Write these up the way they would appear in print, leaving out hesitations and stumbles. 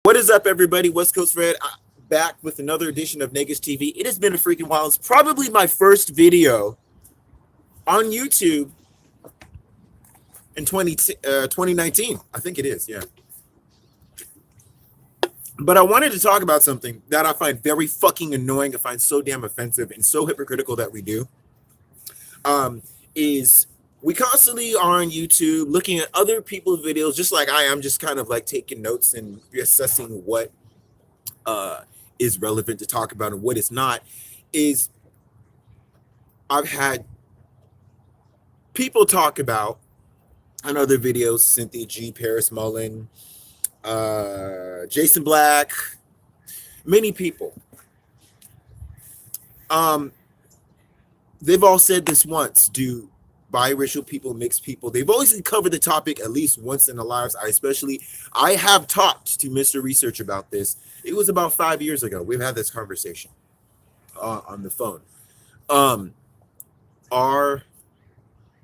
What is up, everybody? West Coast Red back with another edition of Negus TV. It has been a freaking while. It's probably my first video on YouTube in 2019. I think it is, yeah. But I wanted to talk about something that I find very fucking annoying. I find so damn offensive and so hypocritical that we do. Is we constantly are on YouTube looking at other people's videos, just like I am, just kind of like taking notes and assessing what is relevant to talk about and what is not. Is I've had people talk about on other videos, Cynthia G, Paris Mullen, Jason Black, many people. They've all said this once: do biracial people, mixed people? They've always covered the topic at least once in their lives. I have talked to Mr. Research about this. It was about 5 years ago. We've had this conversation on the phone.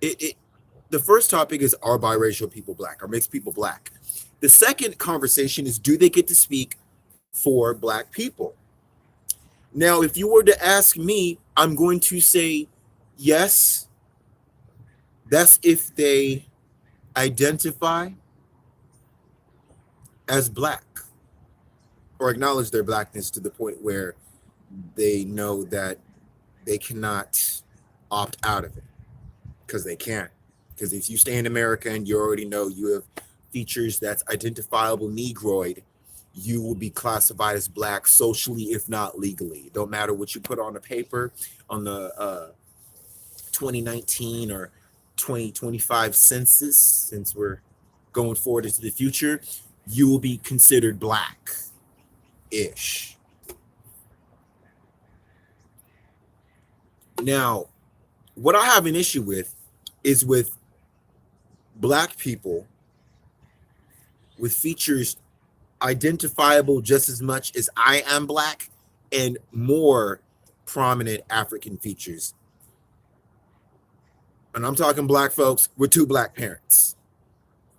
The first topic is, are biracial people black? Are mixed people black? The second conversation is, do they get to speak for black people? Now, if you were to ask me, I'm going to say yes. That's if they identify as black or acknowledge their blackness to the point where they know that they cannot opt out of it, because they can't. Because if you stay in America and you already know you have features that's identifiable Negroid, you will be classified as black socially, if not legally. It don't matter what you put on the paper on the 2019 or 2025 census, since we're going forward into the future, you will be considered black-ish. Now, what I have an issue with is with black people with features identifiable just as much as I am black and more prominent African features. And I'm talking black folks with two black parents,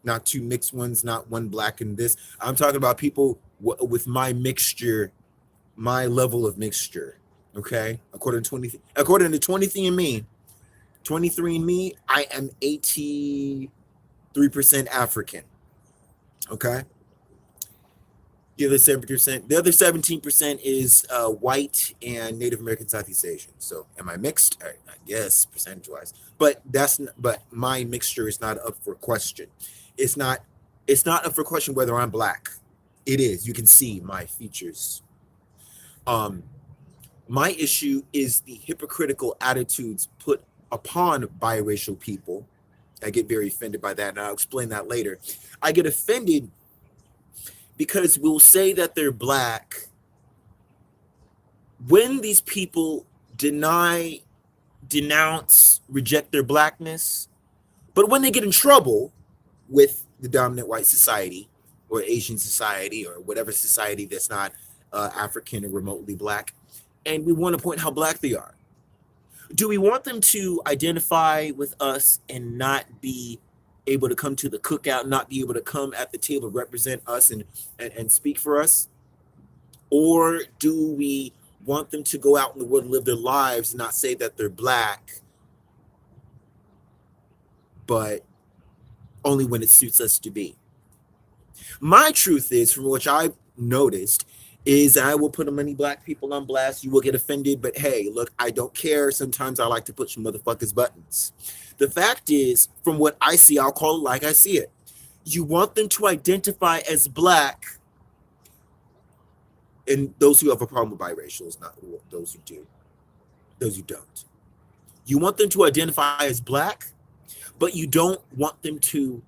not two mixed ones, not one black and this. I'm talking about people with my mixture, my level of mixture. Okay, according to 23andMe, I am 83% African. Okay. The other 7%, the other 17% is white and Native American Southeast Asian. So, am I mixed? I guess percentage-wise, but my mixture is not up for question. It's not up for question whether I'm black. It is. You can see my features. My issue is the hypocritical attitudes put upon biracial people. I get very offended by that, and I'll explain that later. I get offended because we'll say that they're black when these people denounce, reject their blackness, but when they get in trouble with the dominant white society or Asian society or whatever society that's not African or remotely black, and we want to point how black they are, do we want them to identify with us and not be able to come to the cookout, not be able to come at the table, represent us and speak for us? Or do we want them to go out in the world and live their lives and not say that they're black, but only when it suits us to be? My truth is, from which I've noticed, is I will put many black people on blast. You will get offended, but hey, look, I don't care. Sometimes I like to push motherfuckers' buttons. The fact is, from what I see, I'll call it like I see it. You want them to identify as black, and those who have a problem with biracials, not those who do, those who don't. You want them to identify as black, but you don't want them to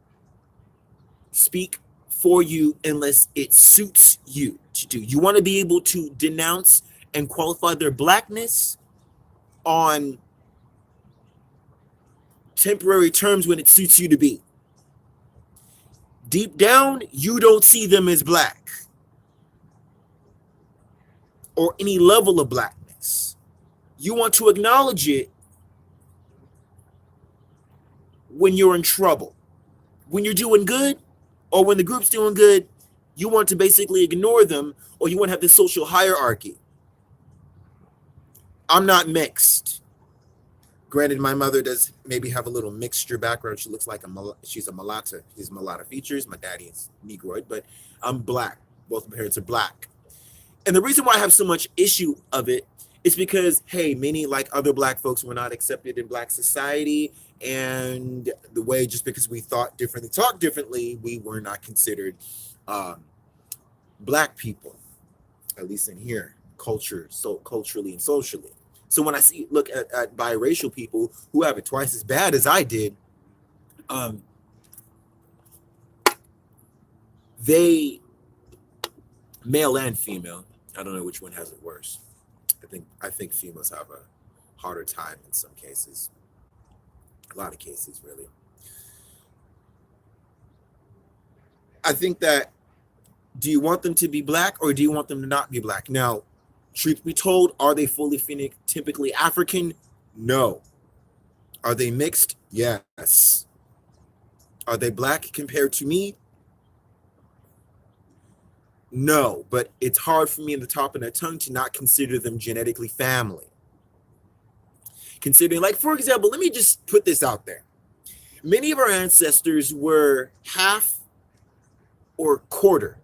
speak for you unless it suits you to do. You want to be able to denounce and qualify their blackness on temporary terms when it suits you to be. Deep down, you don't see them as black or any level of blackness. You want to acknowledge it when you're in trouble. When you're doing good, or when the group's doing good, You want to basically ignore them, or you want to have this social hierarchy. I'm not mixed. Granted, my mother does maybe have a little mixture background. She looks like she's a mulatto. She's mulatto features. My daddy is Negroid, but I'm black. Both my parents are black. And the reason why I have so much issue of it is because, hey, many like other black folks were not accepted in black society. And the way, just because we thought differently, talked differently, we were not considered um, black people, at least in here, culturally and socially. So when I look at biracial people who have it twice as bad as I did, um, they, male and female, I don't know which one has it worse. I think females have a harder time in some cases, a lot of cases really. I think that, do you want them to be black or do you want them to not be black? Now, truth be told, are they fully phenotypically African? No. Are they mixed? Yes. Are they black compared to me? No, but it's hard for me in the top of my tongue to not consider them genetically family. Considering, like, for example, let me just put this out there. Many of our ancestors were half or quarter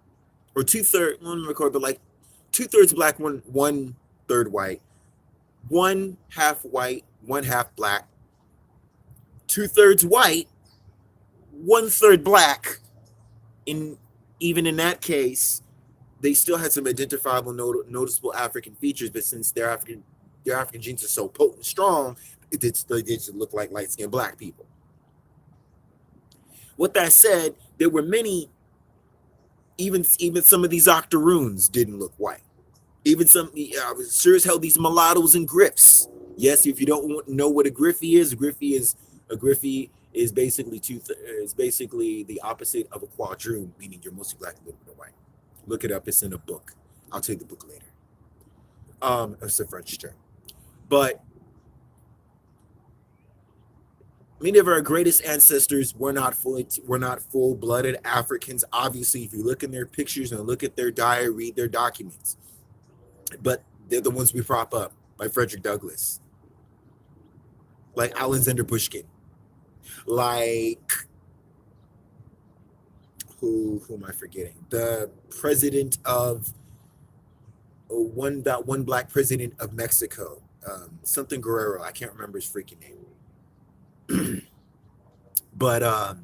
or two-thirds, not quarter, but like 2/3 black, one third white, 1/2 white, 1/2 black, 2/3 white, 1/3 black. Even in that case, they still had some identifiable, noticeable African features, but since their African genes are so potent and strong, they just look like light-skinned black people. With that said, there were many, even some of these octoroons didn't look white. Even some, I was sure as hell, these mulattoes and griffs. Yes, if you don't know what a griffy is, a griffy is basically the opposite of a quadroon, meaning you're mostly black and a little bit of white. Look it up. It's in a book. I'll tell you the book later. It's a French term. But many of our greatest ancestors were not full-blooded Africans. Obviously, if you look in their pictures and look at their diary, read their documents. But they're the ones we prop up, like Frederick Douglass, like Alexander Pushkin, like who am I forgetting? The president of one black president of Mexico, something Guerrero. I can't remember his freaking name. But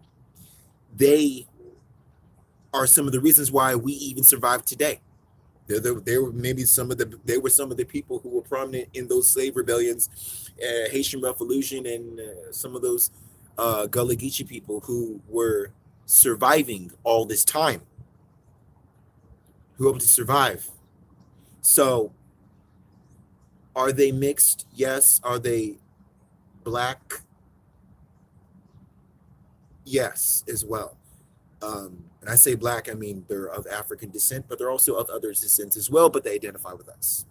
they are some of the reasons why we even survive today. They were some of the people who were prominent in those slave rebellions, Haitian Revolution, and some of those Gullah Geechee people who were surviving all this time, who were able to survive. So, are they mixed? Yes. Are they black? Yes, as well. And I say black, I mean they're of African descent, but they're also of other descents as well, but they identify with us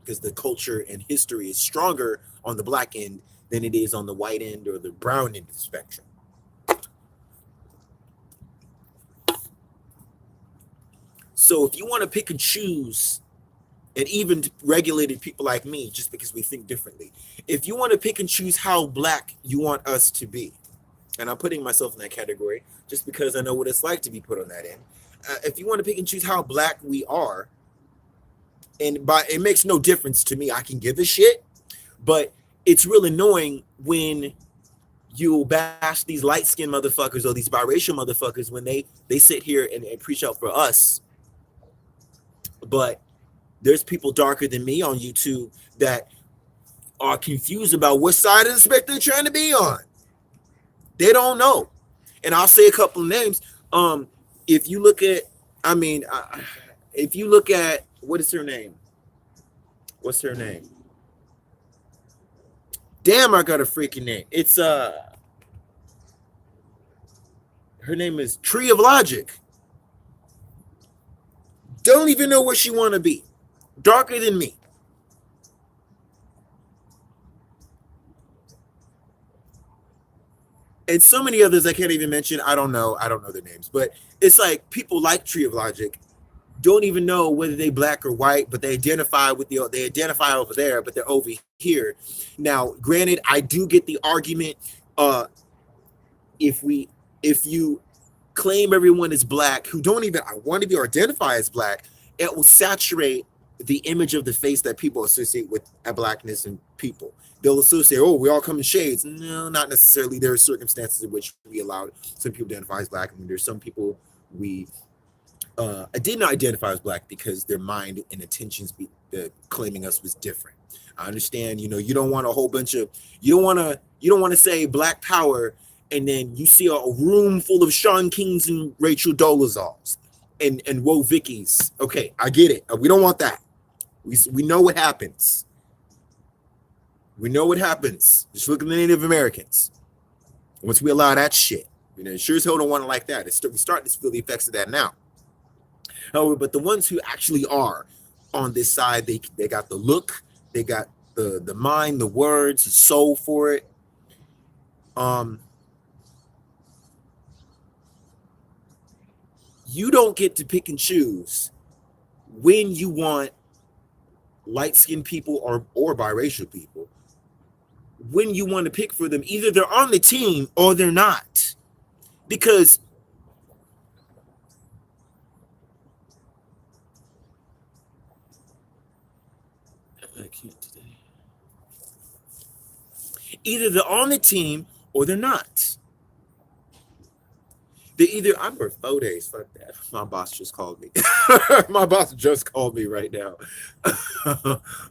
because the culture and history is stronger on the black end than it is on the white end or the brown end of the spectrum. So if you want to pick and choose, and even regulated people like me, just because we think differently, if you want to pick and choose how black you want us to be, and I'm putting myself in that category just because I know what it's like to be put on that end. If you want to pick and choose how black we are, it makes no difference to me. I can give a shit, but it's really annoying when you bash these light-skinned motherfuckers or these biracial motherfuckers when they sit here and preach out for us. But there's people darker than me on YouTube that are confused about what side of the spectrum they're trying to be on. They don't know. And I'll say a couple of names. If you look at, what is her name? What's her name? Damn, I got a freaking name. It's her name is Tree of Logic. Don't even know where she want to be. Darker than me. and so many others I can't even mention. I don't know their names, but it's like people like Tree of Logic don't even know whether they black or white, but they identify over there, but they're over here. Now, granted, I do get the argument. Uh, if we if you claim everyone is black who don't even want to be or identify as black, it will saturate the image of the face that people associate with blackness and people. They'll associate, oh, we all come in shades. No, not necessarily. There are circumstances in which we allow some people to identify as black, and there's some people we I did not identify as black because their mind and intentions claiming us was different. I understand, you don't want a whole bunch of you don't want to say black power, and then you see a room full of Sean Kings and Rachel Dolezals and Woe Vickies. Okay, I get it. We don't want that. We know what happens. We know what happens. Just look at the Native Americans. Once we allow that shit, sure as hell don't want it like that. We're starting to feel the effects of that now. However, but the ones who actually are on this side, they got the look, they got the mind, the words, the soul for it. You don't get to pick and choose when you want light-skinned people or biracial people, when you want to pick for them. Either they're on the team or they're not. Because I can't today. Either they're on the team or they're not. I'm for 4 days. Fuck that. My boss just called me. My boss just called me right now.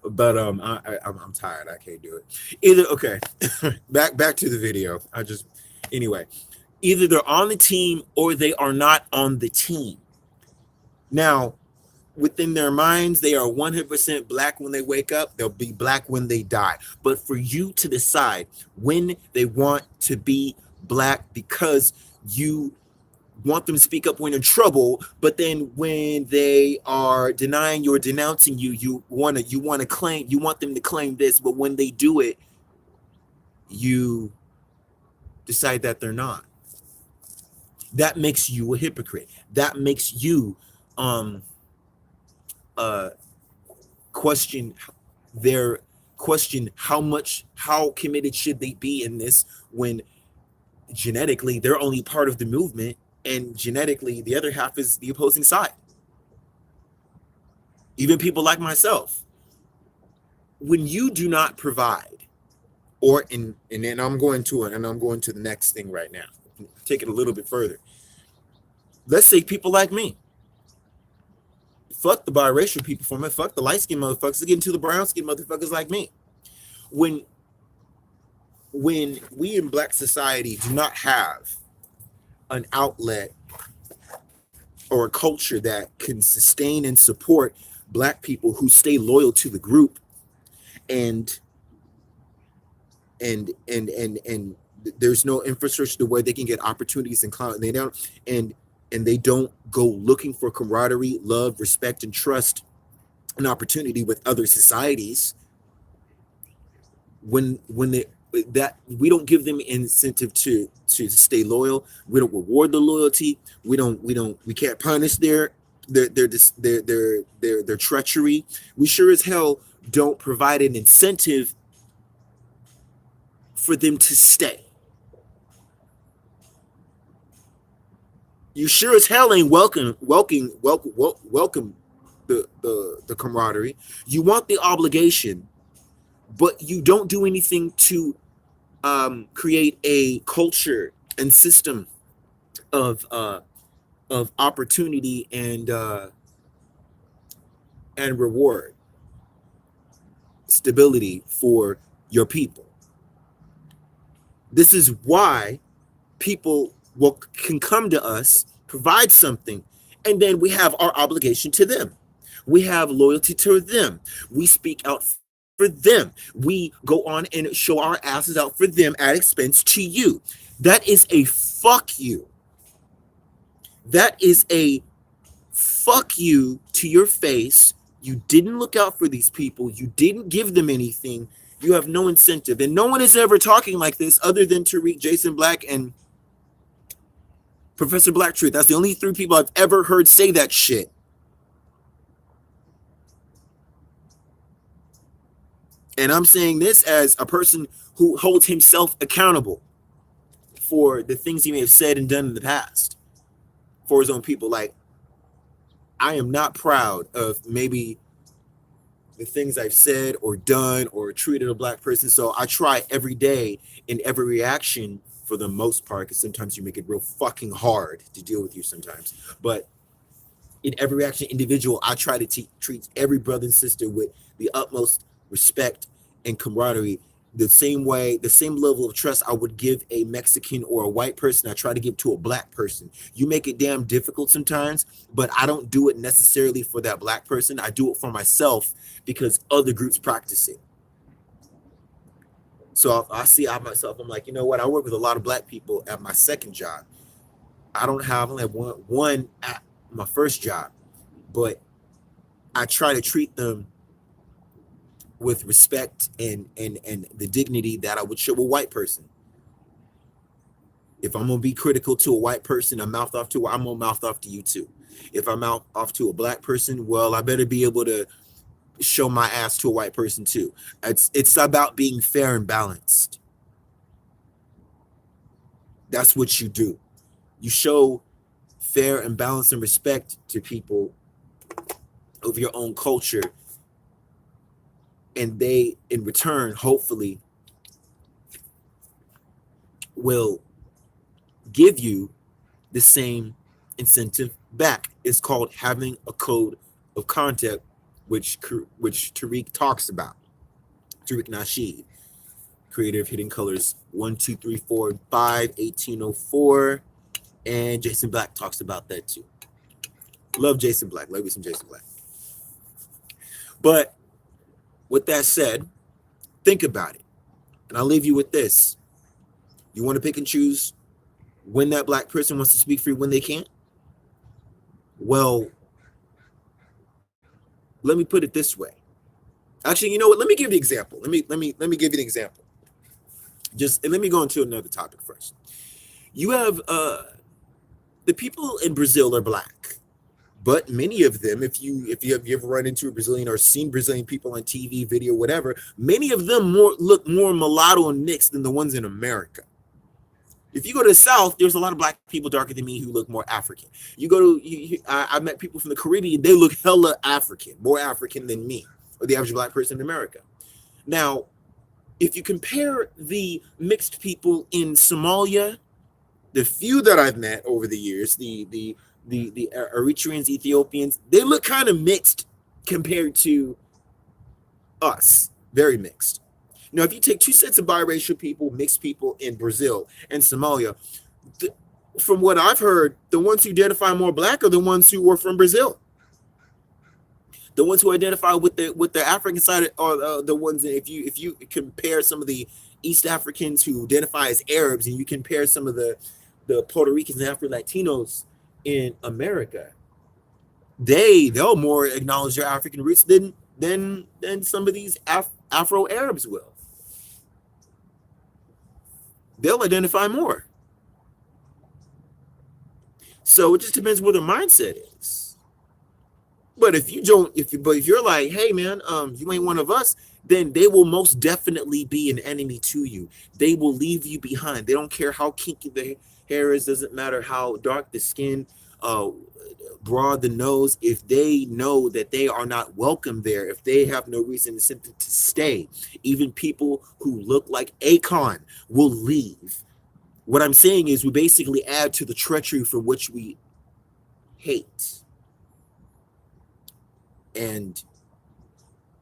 But I'm tired. I can't do it. Okay. back to the video. Anyway. Either they're on the team or they are not on the team. Now, within their minds, they are 100% black when they wake up. They'll be black when they die. But for you to decide when they want to be black because you want them to speak up when in trouble, but then when they are denying you or denouncing you, you want them to claim this, but when they do it, you decide that they're not. That makes you a hypocrite. That makes you question how committed should they be in this when genetically they're only part of the movement, and genetically the other half is the opposing side. Even people like myself, when you do not provide, and then I'm going to the next thing right now. Take it a little bit further. Let's say people like me. Fuck the biracial people for me. Fuck the light-skinned motherfuckers. Get into the brown-skinned motherfuckers like me. When we in black society do not have an outlet or a culture that can sustain and support black people who stay loyal to the group, and there's no infrastructure where they can get opportunities and they don't go looking for camaraderie, love, respect, and trust and opportunity with other societies. When we don't give them incentive to stay loyal, we don't reward the loyalty. We can't punish their treachery. We sure as hell don't provide an incentive for them to stay. You sure as hell ain't welcome the camaraderie. You want the obligation, but you don't do anything to create a culture and system of opportunity and reward, stability for your people. This is why people can come to us, provide something, and then we have our obligation to them. We have loyalty to them. We speak out for them. We go on and show our asses out for them at expense to you. That is a fuck you. That is a fuck you to your face. You didn't look out for these people. You didn't give them anything. You have no incentive. And no one is ever talking like this other than Tariq, Jason Black, and Professor Black Truth. That's the only three people I've ever heard say that shit. And I'm saying this as a person who holds himself accountable for the things he may have said and done in the past for his own people. Like, I am not proud of maybe the things I've said or done or treated a black person. So I try every day in every reaction for the most part, because sometimes you make it real fucking hard to deal with you sometimes. But in every reaction individual, I try to treat every brother and sister with the utmost respect and camaraderie. The same way, the same level of trust I would give a Mexican or a white person, I try to give to a black person. You make it damn difficult sometimes, but I don't do it necessarily for that black person. I do it for myself because other groups practice it. So I see I myself, I'm like, you know what? I work with a lot of black people at my second job. I only have one at my first job, but I try to treat them with respect and the dignity that I would show a white person. If I'm gonna be critical to a white person, I'm gonna mouth off to you too. If I mouth off to a black person, well, I better be able to show my ass to a white person too. It's about being fair and balanced. That's what you do. You show fair and balance and respect to people of your own culture, and they in return hopefully will give you the same incentive back. It's called having a code of conduct, which Tariq talks about. Tariq Nasheed, creator of Hidden Colors 1, 2, 3, 4, and 5, 1804. And Jason Black talks about that too. Love Jason Black. Love me some Jason Black. But with that said, think about it. And I'll leave you with this. You want to pick and choose when that black person wants to speak for you, when they can't? Well, let me put it this way. Actually, you know what? Let me give you an example. Let me give you an example. Let me go into another topic first. You have the people in Brazil are black, but many of them, if you ever run into a Brazilian or seen Brazilian people on TV, video, whatever, many of them look more mulatto and mixed than the ones in America. If you go to the South, there's a lot of black people darker than me who look more African. You go to, I met people from the Caribbean, they look hella African, more African than me, or the average black person in America. Now, if you compare the mixed people in Somalia, the few that I've met over the years, the Eritreans, Ethiopians, they look kind of mixed compared to us, very mixed. Now, if you take two sets of biracial people, mixed people in Brazil and Somalia, from what I've heard, the ones who identify more black are the ones who were from Brazil. The ones who identify with the African side are the ones that if you compare some of the East Africans who identify as Arabs, and you compare some of the Puerto Ricans and Afro-Latinos in America, they'll more acknowledge their African roots than some of these Afro-Arabs will. They'll identify more. So it just depends what their mindset is. But if you're like, hey man, you ain't one of us, then they will most definitely be an enemy to you. They will leave you behind. They don't care how kinky the hair is, doesn't matter how dark the skin, broad the nose. If they know that they are not welcome there, if they have no reason to stay, even people who look like Akon will leave. What I'm saying is we basically add to the treachery for which we hate. And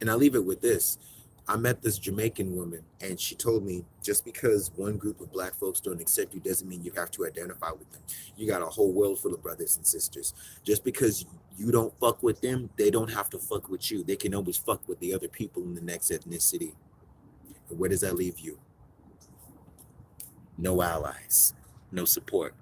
I'll leave it with this. I met this Jamaican woman, and she told me just because one group of black folks don't accept you doesn't mean you have to identify with them. You got a whole world full of brothers and sisters. Just because you don't fuck with them, they don't have to fuck with you. They can always fuck with the other people in the next ethnicity. And where does that leave you? No allies, no support.